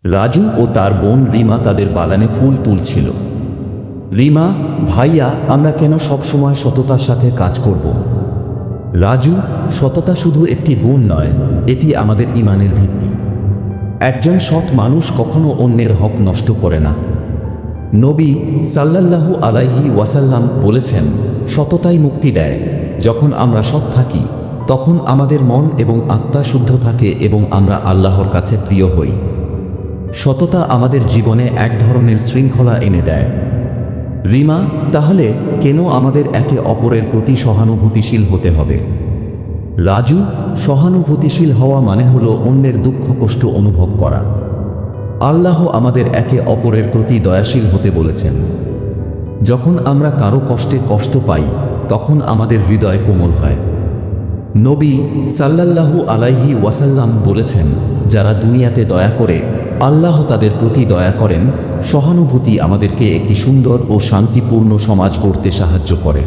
রাজু ও তার বোন রিমা তাদের বাগানে ফুল তুলছিল। রিমা, ভাইয়া, আমরা কেন সবসময় সততার সাথে কাজ করব? রাজু, সততা শুধু একটি গুণ নয়, এটি আমাদের ঈমানের ভিত্তি। একজন সৎ মানুষ কখনো অন্যের হক নষ্ট করে না। নবী সাল্লাল্লাহু আলাইহি ওয়াসাল্লাম বলেছেন, সততাই মুক্তি দেয়। যখন আমরা সৎ থাকি তখন আমাদের মন এবং আত্মা শুদ্ধ থাকে এবং আমরা আল্লাহর কাছে প্রিয় হই। সততা আমাদের জীবনে এক ধরনের শৃঙ্খলা এনে দেয়। রিমা, তাহলে কেন আমাদের একে অপরের প্রতি সহানুভূতিশীল হতে হবে? রাজু, সহানুভূতিশীল হওয়া মানে হলো অন্যের দুঃখ কষ্ট অনুভব করা। আল্লাহ আমাদের একে অপরের প্রতি দয়াশীল হতে বলেছেন। যখন আমরা কারো কষ্টে কষ্ট পাই তখন আমাদের হৃদয় কোমল হয়। নবী সাল্লাল্লাহু আলাইহি ওয়াসাল্লাম বলেছেন, যারা দুনিয়াতে দয়া করে আল্লাহ তাদের প্রতি দয়া করেন। সহানুভূতি আমাদেরকে একটি সুন্দর ও শান্তিপূর্ণ সমাজ গড়তে সাহায্য করে।